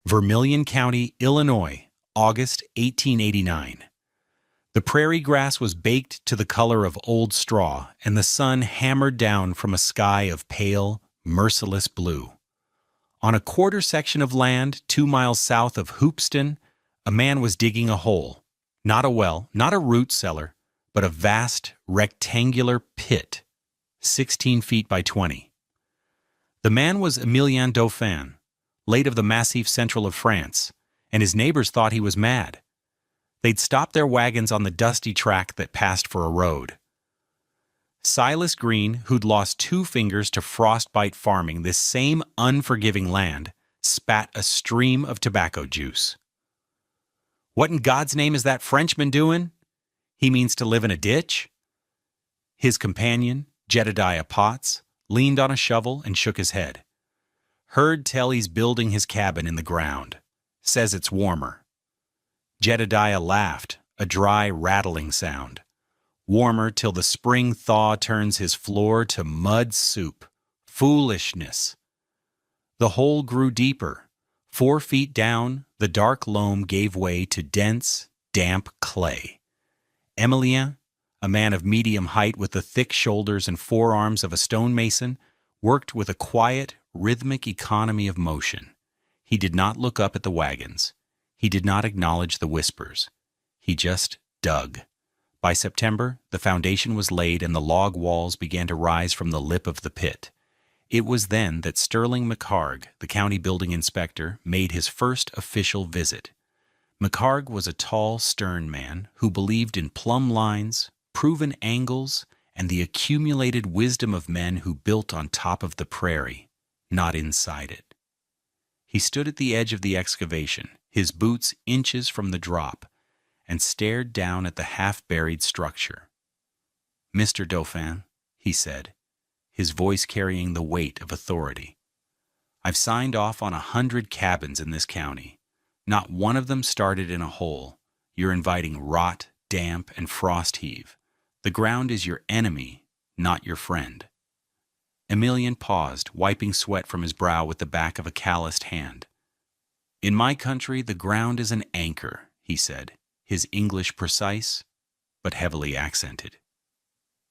Vermilion County, Illinois, August 1889. The prairie grass was baked to the color of old straw, and the sun hammered down from a sky of pale, merciless blue. On a quarter section of land 2 miles south of Hoopeston, a man was digging a hole. Not a well, not a root cellar, but a vast, rectangular pit, 16 feet by 20. The man was Emilien Dauphin, late of the Massif Central of France, and his neighbors thought he was mad. They'd stopped their wagons on the dusty track that passed for a road. Silas Green, who'd lost 2 fingers to frostbite farming this same unforgiving land, spat a stream of tobacco juice. "What in God's name is that Frenchman doing? He means to live in a ditch?" His companion, Jedediah Potts, leaned on a shovel and shook his head. "Heard tell he's building his cabin in the ground. Says it's warmer." Jedediah laughed, a dry, rattling sound. "Warmer till the spring thaw turns his floor to mud soup. Foolishness." The hole grew deeper. 4 feet down, the dark loam gave way to dense, damp clay. Emilien, a man of medium height with the thick shoulders and forearms of a stonemason, worked with a quiet, rhythmic economy of motion. He did not look up at the wagons. He did not acknowledge the whispers. He just dug. By September, the foundation was laid and the log walls began to rise from the lip of the pit. It was then that Sterling McHarg, the county building inspector, made his first official visit. McHarg was a tall, stern man who believed in plumb lines, proven angles, and the accumulated wisdom of men who built on top of the prairie, not inside it. He stood at the edge of the excavation, his boots inches from the drop, and stared down at the half-buried structure. "Mr. Dauphin," he said, his voice carrying the weight of authority, "I've signed off on 100 cabins in this county. Not one of them started in a hole. You're inviting rot, damp, and frost heave. The ground is your enemy, not your friend." Emilien paused, wiping sweat from his brow with the back of a calloused hand. "In my country, the ground is an anchor," he said, his English precise, but heavily accented.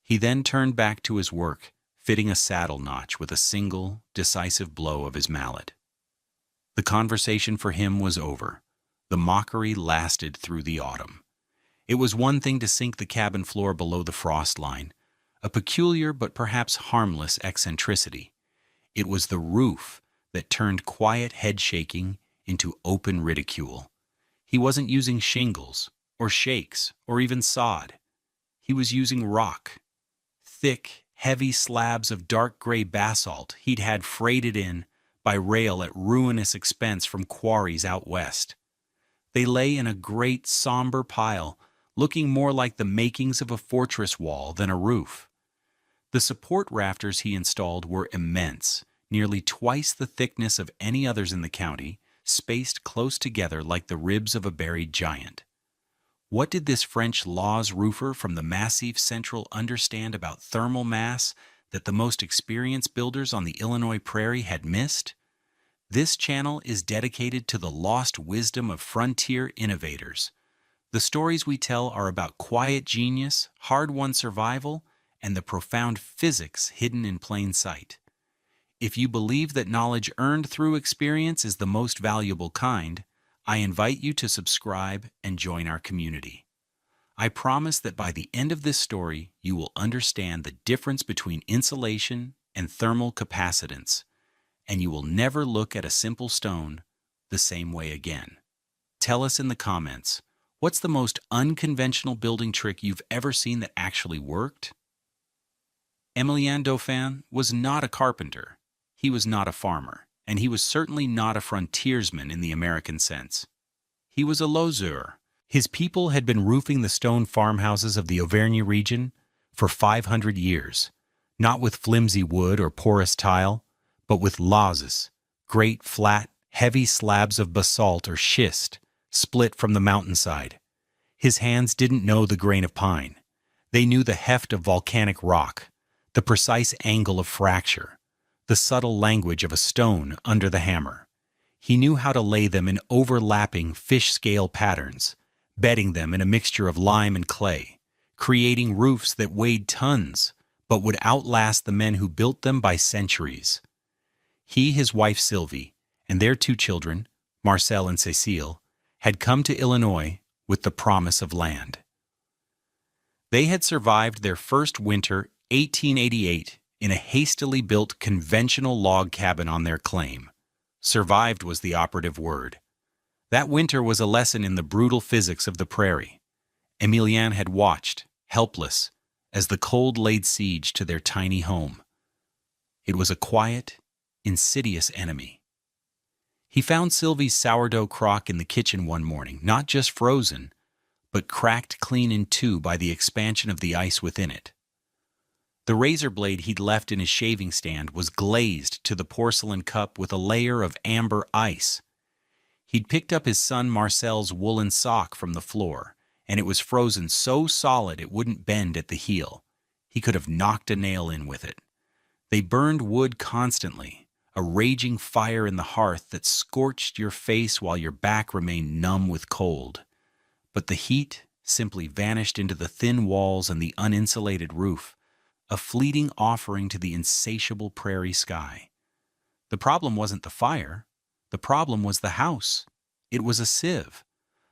He then turned back to his work, fitting a saddle notch with a single, decisive blow of his mallet. The conversation for him was over. The mockery lasted through the autumn. It was one thing to sink the cabin floor below the frost line, a peculiar but perhaps harmless eccentricity. It was the roof that turned quiet head-shaking into open ridicule. He wasn't using shingles, or shakes, or even sod. He was using rock. Thick, heavy slabs of dark gray basalt he'd had freighted in by rail at ruinous expense from quarries out west. They lay in a great, somber pile, looking more like the makings of a fortress wall than a roof. The support rafters he installed were immense, nearly twice the thickness of any others in the county, spaced close together like the ribs of a buried giant. What did this French Laws roofer from the Massif Central understand about thermal mass that the most experienced builders on the Illinois prairie had missed? This channel is dedicated to the lost wisdom of frontier innovators. The stories we tell are about quiet genius, hard-won survival, and the profound physics hidden in plain sight. If you believe that knowledge earned through experience is the most valuable kind, I invite you to subscribe and join our community. I promise that by the end of this story, you will understand the difference between insulation and thermal capacitance, and you will never look at a simple stone the same way again. Tell us in the comments, what's the most unconventional building trick you've ever seen that actually worked? Emilien Dauphin was not a carpenter. He was not a farmer, and he was certainly not a frontiersman in the American sense. He was a lozeur. His people had been roofing the stone farmhouses of the Auvergne region for 500 years, not with flimsy wood or porous tile, but with lauzes, great, flat, heavy slabs of basalt or schist split from the mountainside. His hands didn't know the grain of pine. They knew the heft of volcanic rock, the precise angle of fracture, the subtle language of a stone under the hammer. He knew how to lay them in overlapping fish scale patterns, bedding them in a mixture of lime and clay, creating roofs that weighed tons, but would outlast the men who built them by centuries. He, his wife Sylvie, and their two children, Marcel and Cécile, had come to Illinois with the promise of land. They had survived their first winter, 1888, in a hastily built conventional log cabin on their claim. Survived was the operative word. That winter was a lesson in the brutal physics of the prairie. Emilien had watched, helpless, as the cold laid siege to their tiny home. It was a quiet, insidious enemy. He found Sylvie's sourdough crock in the kitchen one morning, not just frozen, but cracked clean in two by the expansion of the ice within it. The razor blade he'd left in his shaving stand was glazed to the porcelain cup with a layer of amber ice. He'd picked up his son Marcel's woolen sock from the floor, and it was frozen so solid it wouldn't bend at the heel. He could have knocked a nail in with it. They burned wood constantly, a raging fire in the hearth that scorched your face while your back remained numb with cold. But the heat simply vanished into the thin walls and the uninsulated roof, a fleeting offering to the insatiable prairie sky. The problem wasn't the fire. The problem was the house. It was a sieve,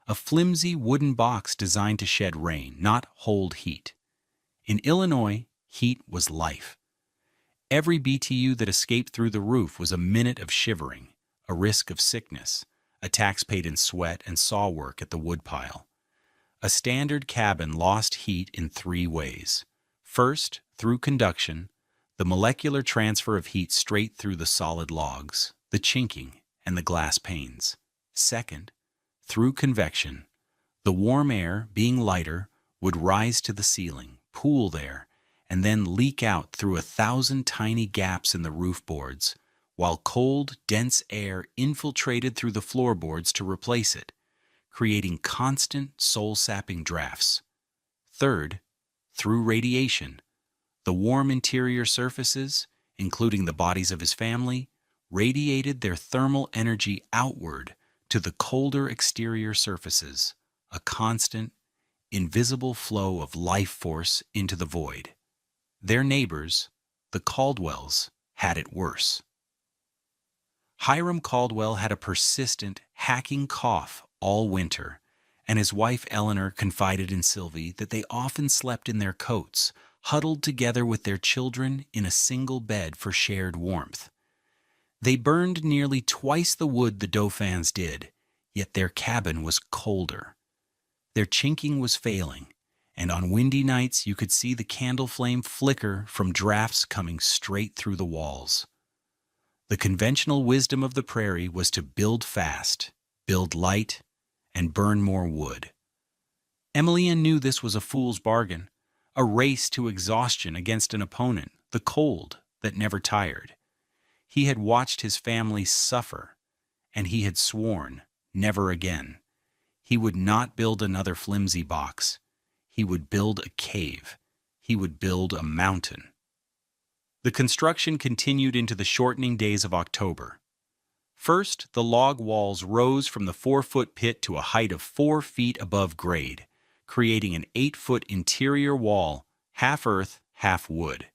a flimsy wooden box designed to shed rain, not hold heat. In Illinois, heat was life. Every BTU that escaped through the roof was a minute of shivering, a risk of sickness, a tax paid in sweat and saw work at the woodpile. A standard cabin lost heat in three ways. First, through conduction, the molecular transfer of heat straight through the solid logs, the chinking, and the glass panes. Second, through convection, the warm air, being lighter, would rise to the ceiling, pool there, and then leak out through 1,000 tiny gaps in the roof boards, while cold, dense air infiltrated through the floorboards to replace it, creating constant, soul-sapping drafts. Third, through radiation, the warm interior surfaces, including the bodies of his family, radiated their thermal energy outward to the colder exterior surfaces, a constant, invisible flow of life force into the void. Their neighbors, the Caldwells, had it worse. Hiram Caldwell had a persistent, hacking cough all winter, and his wife Eleanor confided in Sylvie that they often slept in their coats, huddled together with their children in a single bed for shared warmth. They burned nearly twice the wood the Dauphins did, yet their cabin was colder. Their chinking was failing, and on windy nights you could see the candle flame flicker from drafts coming straight through the walls. The conventional wisdom of the prairie was to build fast, build light, and burn more wood. Emilien knew this was a fool's bargain, a race to exhaustion against an opponent, the cold, that never tired. He had watched his family suffer, and he had sworn never again. He would not build another flimsy box. He would build a cave. He would build a mountain. The construction continued into the shortening days of October. First, the log walls rose from the 4-foot pit to a height of 4 feet above grade, creating an 8-foot interior wall, half earth, half wood.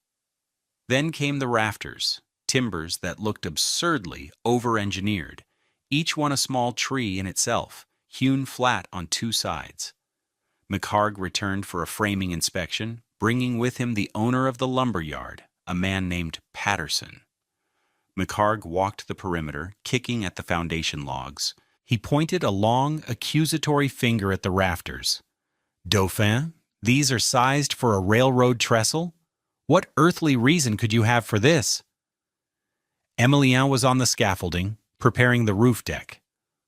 Then came the rafters, timbers that looked absurdly over-engineered, each one a small tree in itself, hewn flat on 2 sides. McHarg returned for a framing inspection, bringing with him the owner of the lumber yard, a man named Patterson. McHarg walked the perimeter, kicking at the foundation logs. He pointed a long, accusatory finger at the rafters. "Dauphin, these are sized for a railroad trestle? What earthly reason could you have for this?" Emilien was on the scaffolding, preparing the roof deck.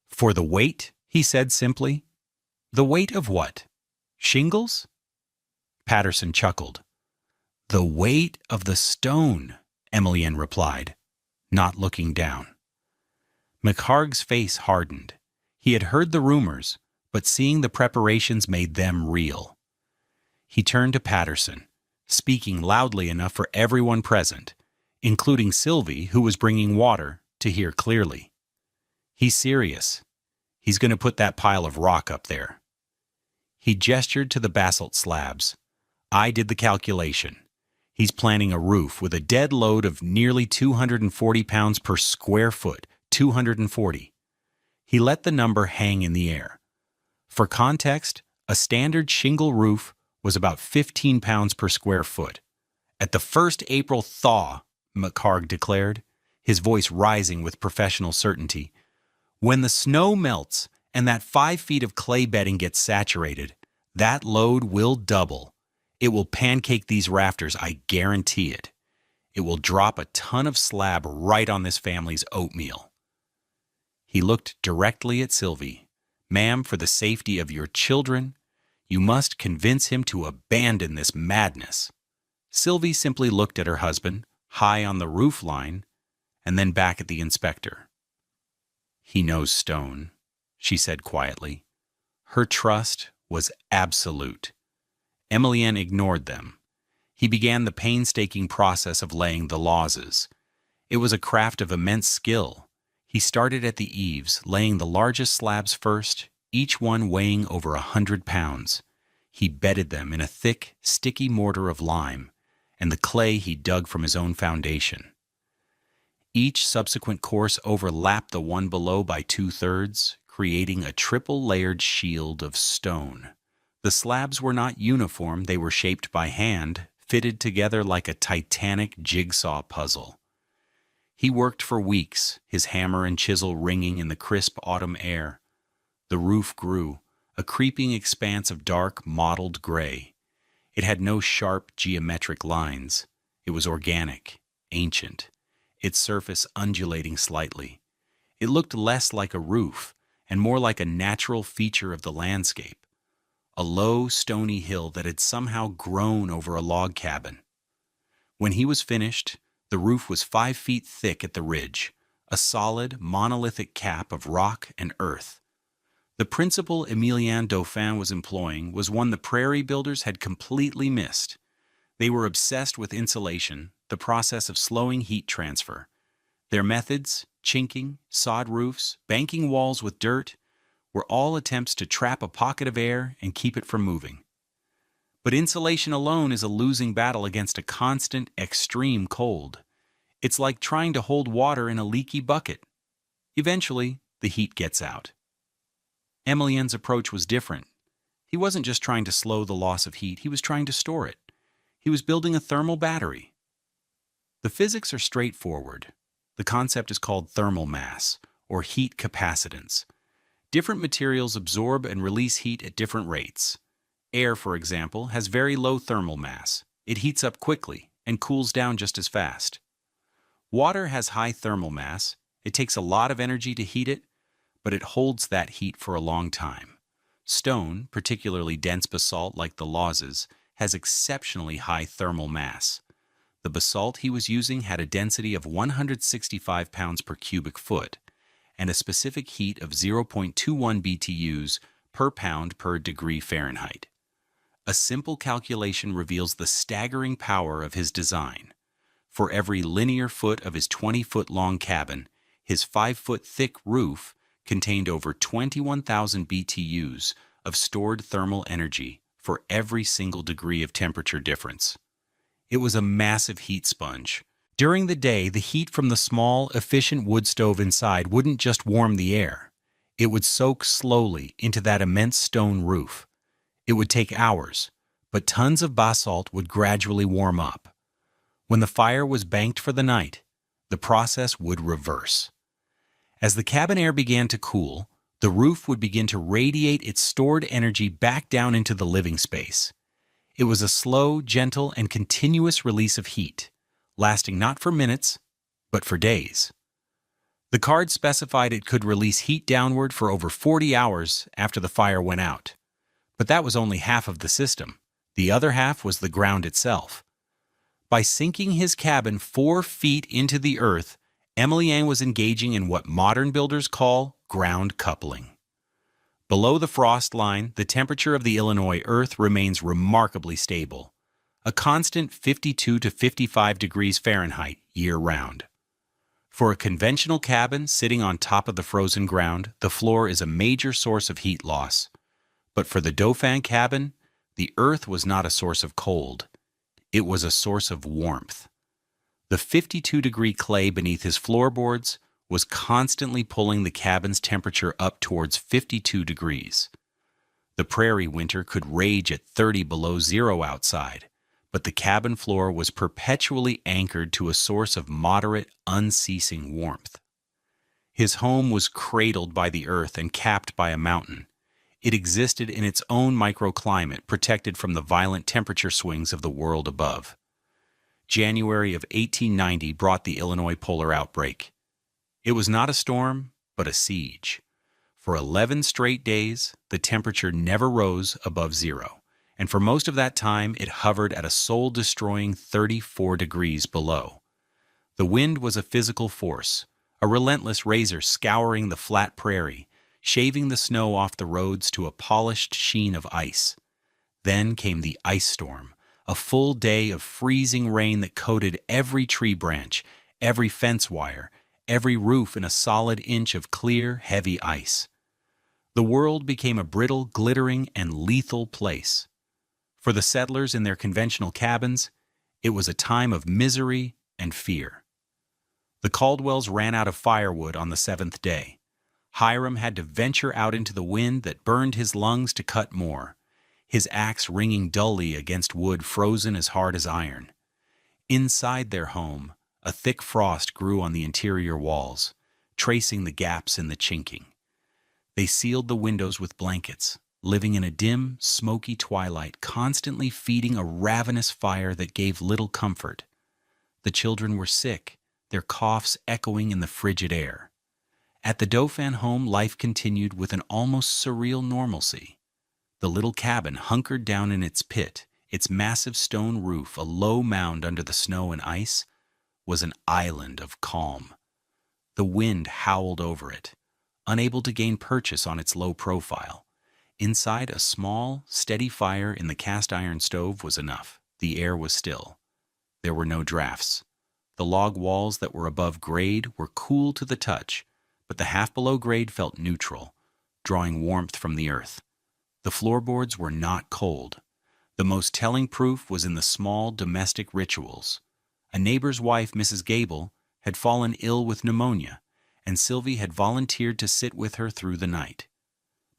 "For the weight?" he said simply. "The weight of what? Shingles?" Patterson chuckled. "The weight of the stone," Emilien replied, not looking down. McHarg's face hardened. He had heard the rumors, but seeing the preparations made them real. He turned to Patterson, speaking loudly enough for everyone present, including Sylvie, who was bringing water, to hear clearly. He's serious. He's going to put that pile of rock up there. He gestured to the basalt slabs. I did the calculation. He's planning a roof with a dead load of nearly 240 pounds per square foot, 240. He let the number hang in the air. For context, a standard shingle roof was about 15 pounds per square foot. At the first April thaw, McHarg declared, his voice rising with professional certainty, when the snow melts and that 5 feet of clay bedding gets saturated, that load will double. It will pancake these rafters, I guarantee it. It will drop a ton of slab right on this family's oatmeal. He looked directly at Sylvie. Ma'am, for the safety of your children, you must convince him to abandon this madness. Sylvie simply looked at her husband, high on the roof line, and then back at the inspector. He knows stone, she said quietly. Her trust was absolute. Emilienne ignored them. He began the painstaking process of laying the lauses. It was a craft of immense skill. He started at the eaves, laying the largest slabs first, each one weighing over 100 pounds. He bedded them in a thick, sticky mortar of lime, and the clay he dug from his own foundation. Each subsequent course overlapped the one below by 2/3, creating a triple-layered shield of stone. The slabs were not uniform, they were shaped by hand, fitted together like a titanic jigsaw puzzle. He worked for weeks, his hammer and chisel ringing in the crisp autumn air. The roof grew, a creeping expanse of dark, mottled gray. It had no sharp, geometric lines. It was organic, ancient, its surface undulating slightly. It looked less like a roof and more like a natural feature of the landscape, a low, stony hill that had somehow grown over a log cabin. When he was finished, the roof was 5 feet thick at the ridge, a solid, monolithic cap of rock and earth. The principle Emilien Dauphin was employing was one the prairie builders had completely missed. They were obsessed with insulation, the process of slowing heat transfer. Their methods, chinking, sod roofs, banking walls with dirt, were all attempts to trap a pocket of air and keep it from moving. But insulation alone is a losing battle against a constant, extreme cold. It's like trying to hold water in a leaky bucket. Eventually, the heat gets out. Emilien's approach was different. He wasn't just trying to slow the loss of heat, he was trying to store it. He was building a thermal battery. The physics are straightforward. The concept is called thermal mass, or heat capacitance. Different materials absorb and release heat at different rates. Air, for example, has very low thermal mass. It heats up quickly and cools down just as fast. Water has high thermal mass. It takes a lot of energy to heat it, but it holds that heat for a long time. Stone, particularly dense basalt like the lauses, has exceptionally high thermal mass. The basalt he was using had a density of 165 pounds per cubic foot and a specific heat of 0.21 BTUs per pound per degree Fahrenheit. A simple calculation reveals the staggering power of his design. For every linear foot of his 20-foot-long cabin, his 5-foot-thick roof contained over 21,000 BTUs of stored thermal energy for every single degree of temperature difference. It was a massive heat sponge. During the day, the heat from the small, efficient wood stove inside wouldn't just warm the air. It would soak slowly into that immense stone roof. It would take hours, but tons of basalt would gradually warm up. When the fire was banked for the night, the process would reverse. As the cabin air began to cool, the roof would begin to radiate its stored energy back down into the living space. It was a slow, gentle, and continuous release of heat, lasting not for minutes, but for days. The card specified it could release heat downward for over 40 hours after the fire went out. But that was only half of the system. The other half was the ground itself. By sinking his cabin 4 feet into the earth, Emilienne was engaging in what modern builders call ground coupling. Below the frost line, the temperature of the Illinois earth remains remarkably stable, a constant 52 to 55 degrees Fahrenheit year-round. For a conventional cabin sitting on top of the frozen ground, the floor is a major source of heat loss. But for the Dauphin cabin, the earth was not a source of cold. It was a source of warmth. The 52-degree clay beneath his floorboards was constantly pulling the cabin's temperature up towards 52 degrees. The prairie winter could rage at 30 below zero outside, but the cabin floor was perpetually anchored to a source of moderate, unceasing warmth. His home was cradled by the earth and capped by a mountain. It existed in its own microclimate, protected from the violent temperature swings of the world above. January of 1890 brought the Illinois polar outbreak. It was not a storm, but a siege. For 11 straight days, the temperature never rose above zero, and for most of that time it hovered at a soul-destroying 34 degrees below. The wind was a physical force, a relentless razor scouring the flat prairie, shaving the snow off the roads to a polished sheen of ice. Then came the ice storm, a full day of freezing rain that coated every tree branch, every fence wire, every roof in a solid inch of clear, heavy ice. The world became a brittle, glittering, and lethal place. For the settlers in their conventional cabins, it was a time of misery and fear. The Caldwells ran out of firewood on the 7th day. Hiram had to venture out into the wind that burned his lungs to cut more, his axe ringing dully against wood frozen as hard as iron. Inside their home, a thick frost grew on the interior walls, tracing the gaps in the chinking. They sealed the windows with blankets, living in a dim, smoky twilight, constantly feeding a ravenous fire that gave little comfort. The children were sick, their coughs echoing in the frigid air. At the Dauphin home, life continued with an almost surreal normalcy. The little cabin hunkered down in its pit, its massive stone roof a low mound under the snow and ice, was an island of calm. The wind howled over it, unable to gain purchase on its low profile. Inside, a small, steady fire in the cast-iron stove was enough. The air was still. There were no drafts. The log walls that were above grade were cool to the touch, but the half-below grade felt neutral, drawing warmth from the earth. The floorboards were not cold. The most telling proof was in the small domestic rituals. A neighbor's wife, Mrs. Gable, had fallen ill with pneumonia, and Sylvie had volunteered to sit with her through the night.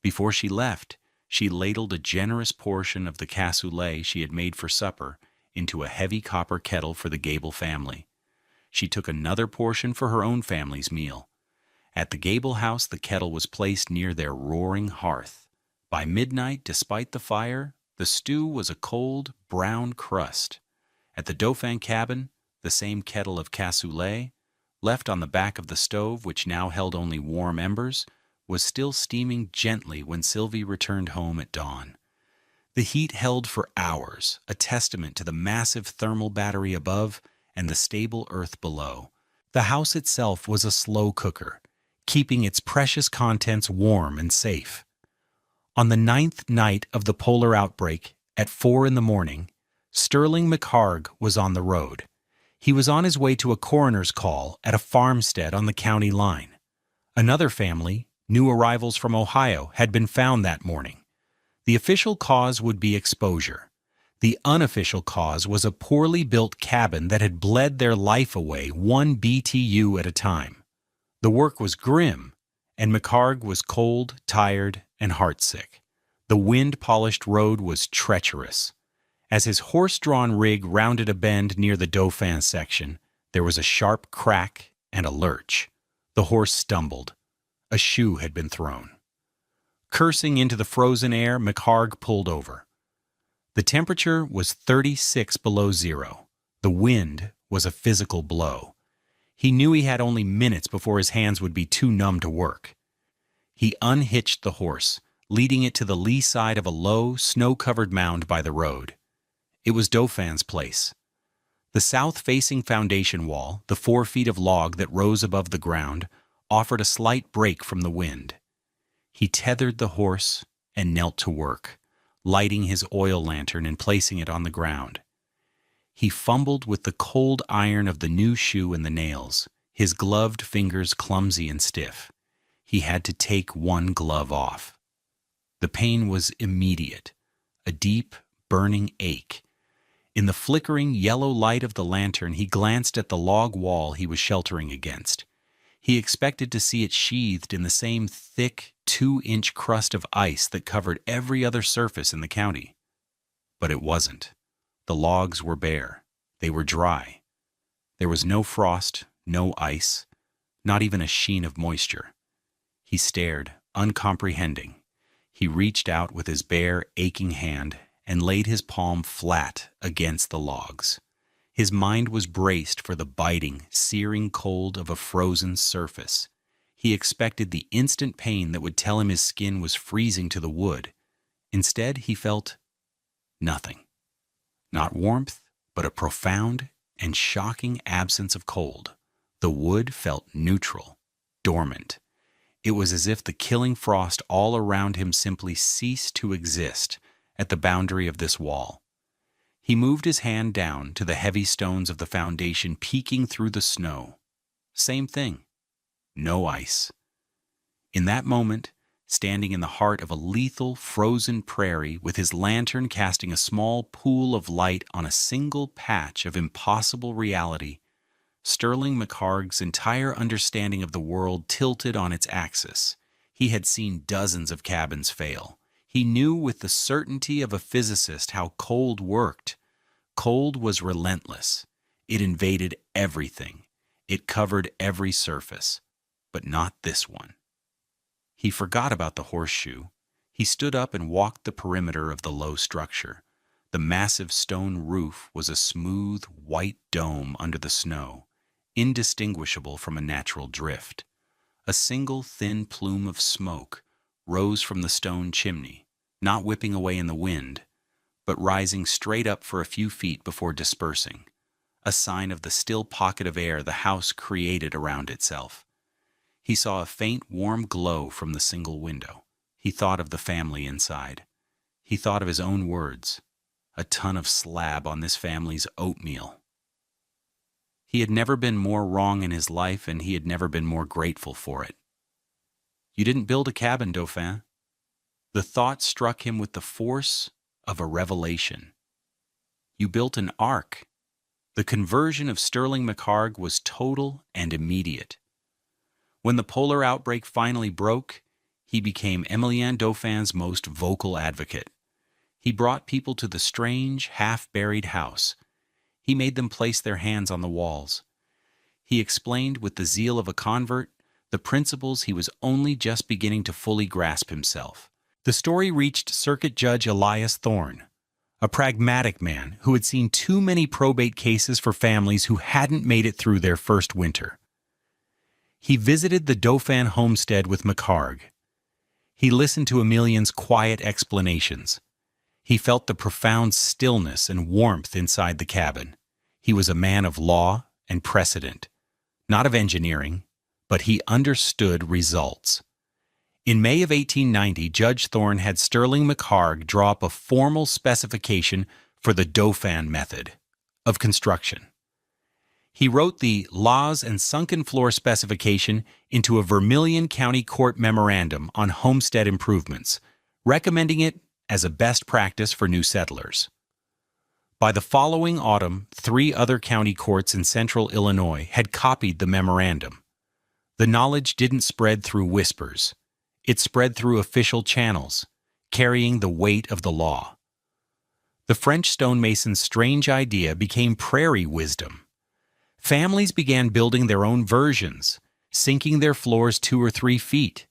Before she left, she ladled a generous portion of the cassoulet she had made for supper into a heavy copper kettle for the Gable family. She took another portion for her own family's meal. At the Gable house, the kettle was placed near their roaring hearth. By midnight, despite the fire, the stew was a cold, brown crust. At the Dauphin cabin, the same kettle of cassoulet, left on the back of the stove, which now held only warm embers, was still steaming gently when Sylvie returned home at dawn. The heat held for hours, a testament to the massive thermal battery above and the stable earth below. The house itself was a slow cooker, keeping its precious contents warm and safe. On the 9th night of the polar outbreak, at 4 a.m, Sterling McHarg was on the road. He was on his way to a coroner's call at a farmstead on the county line. Another family, new arrivals from Ohio, had been found that morning. The official cause would be exposure. The unofficial cause was a poorly built cabin that had bled their life away 1 BTU at a time. The work was grim, and McHarg was cold, tired, and heartsick. The wind-polished road was treacherous. As his horse-drawn rig rounded a bend near the Dauphin section, there was a sharp crack and a lurch. The horse stumbled. A shoe had been thrown. Cursing into the frozen air, McHarg pulled over. The temperature was 36 below zero. The wind was a physical blow. He knew he had only minutes before his hands would be too numb to work. He unhitched the horse, leading it to the lee side of a low, snow-covered mound by the road. It was Dauphin's place. The south-facing foundation wall, the 4 feet of log that rose above the ground, offered a slight break from the wind. He tethered the horse and knelt to work, lighting his oil lantern and placing it on the ground. He fumbled with the cold iron of the new shoe and the nails. his gloved fingers clumsy and stiff. He had to take one glove off. The pain was immediate, a deep, burning ache. In the flickering yellow light of the lantern, he glanced at the log wall he was sheltering against. He expected to see it sheathed in the same thick, 2-inch crust of ice that covered every other surface in the county. But it wasn't. The logs were bare. They were dry. There was no frost, no ice, not even a sheen of moisture. He stared, uncomprehending. He reached out with his bare, aching hand and laid his palm flat against the logs. His mind was braced for the biting, searing cold of a frozen surface. He expected the instant pain that would tell him his skin was freezing to the wood. Instead, he felt nothing. Not warmth, but a profound and shocking absence of cold. The wood felt neutral, dormant. It was as if the killing frost all around him simply ceased to exist at the boundary of this wall. He moved his hand down to the heavy stones of the foundation peeking through the snow. Same thing. No ice. In that moment, standing in the heart of a lethal, frozen prairie with his lantern casting a small pool of light on a single patch of impossible reality, Sterling McHarg's entire understanding of the world tilted on its axis. He had seen dozens of cabins fail. He knew with the certainty of a physicist how cold worked. Cold was relentless. It invaded everything. It covered every surface. But not this one. He forgot about the horseshoe. He stood up and walked the perimeter of the low structure. The massive stone roof was a smooth, white dome under the snow, indistinguishable from a natural drift. A single thin plume of smoke rose from the stone chimney, not whipping away in the wind, but rising straight up for a few feet before dispersing, a sign of the still pocket of air the house created around itself. He saw a faint, warm glow from the single window. He thought of the family inside. He thought of his own words, a ton of slab on this family's oatmeal. He had never been more wrong in his life, and he had never been more grateful for it. You didn't build a cabin, Dauphin. The thought struck him with the force of a revelation. You built an ark. The conversion of Sterling McHarg was total and immediate. When the polar outbreak finally broke, he became Emilien Dauphin's most vocal advocate. He brought people to the strange, half-buried house. He made them place their hands on the walls. He explained with the zeal of a convert the principles he was only just beginning to fully grasp himself. The story reached Circuit Judge Elias Thorne, a pragmatic man who had seen too many probate cases for families who hadn't made it through their first winter. He visited the Dauphin homestead with McHarg. He listened to Emilien's quiet explanations. He felt the profound stillness and warmth inside the cabin. He was a man of law and precedent, not of engineering, but he understood results. In May of 1890, Judge Thorne had Sterling McHarg draw up a formal specification for the Dauphin method of construction. He wrote the Laws and Sunken Floor Specification into a Vermilion County Court memorandum on homestead improvements, recommending it as a best practice for new settlers. By the following autumn, 3 other county courts in central Illinois had copied the memorandum. The knowledge didn't spread through whispers. It spread through official channels, carrying the weight of the law. The French stonemason's strange idea became prairie wisdom. Families began building their own versions, sinking their floors 2 or 3 feet,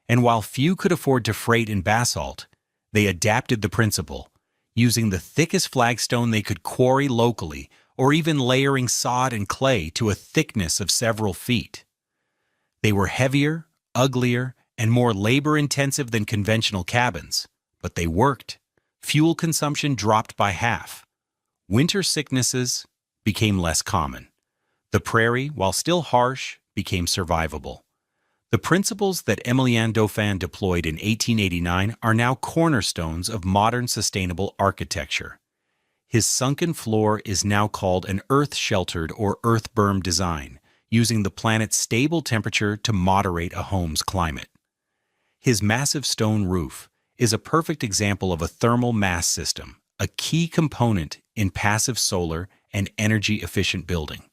and while few could afford to freight in basalt, they adapted the principle, using the thickest flagstone they could quarry locally, or even layering sod and clay to a thickness of several feet. They were heavier, uglier, and more labor-intensive than conventional cabins, but they worked. Fuel consumption dropped by half. Winter sicknesses became less common. The prairie, while still harsh, became survivable. The principles that Emilien Dauphin deployed in 1889 are now cornerstones of modern sustainable architecture. His sunken floor is now called an earth-sheltered or earth-berm design, using the planet's stable temperature to moderate a home's climate. His massive stone roof is a perfect example of a thermal mass system, a key component in passive solar and energy-efficient building.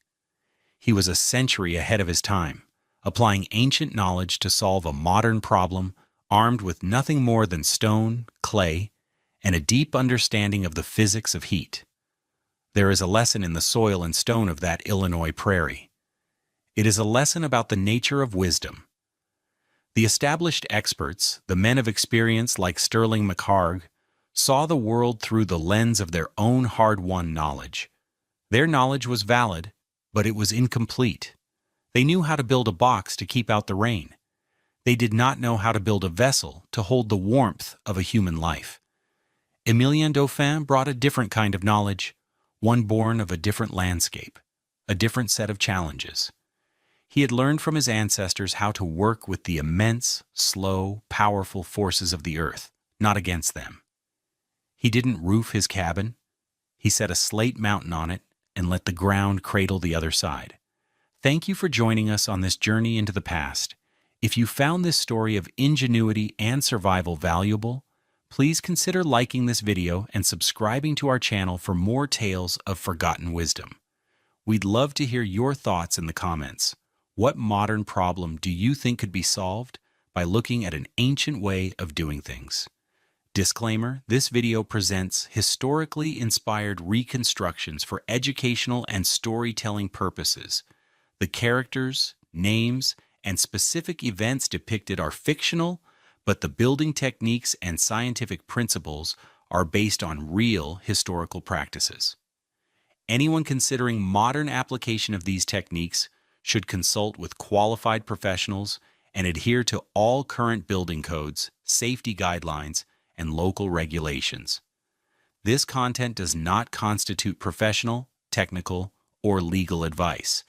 He was a century ahead of his time, applying ancient knowledge to solve a modern problem armed with nothing more than stone, clay, and a deep understanding of the physics of heat. There is a lesson in the soil and stone of that Illinois prairie. It is a lesson about the nature of wisdom. The established experts, the men of experience like Sterling McHarg, saw the world through the lens of their own hard-won knowledge. Their knowledge was valid, but it was incomplete. They knew how to build a box to keep out the rain. They did not know how to build a vessel to hold the warmth of a human life. Émilien Dauphin brought a different kind of knowledge, one born of a different landscape, a different set of challenges. He had learned from his ancestors how to work with the immense, slow, powerful forces of the earth, not against them. He didn't roof his cabin. He set a slate mountain on it and let the ground cradle the other side. Thank you for joining us on this journey into the past. If you found this story of ingenuity and survival valuable, please consider liking this video and subscribing to our channel for more tales of forgotten wisdom. We'd love to hear your thoughts in the comments. What modern problem do you think could be solved by looking at an ancient way of doing things? Disclaimer, this video presents historically inspired reconstructions for educational and storytelling purposes. The characters, names, and specific events depicted are fictional, but the building techniques and scientific principles are based on real historical practices. Anyone considering modern application of these techniques should consult with qualified professionals and adhere to all current building codes, safety guidelines, and local regulations. This content does not constitute professional, technical, or legal advice.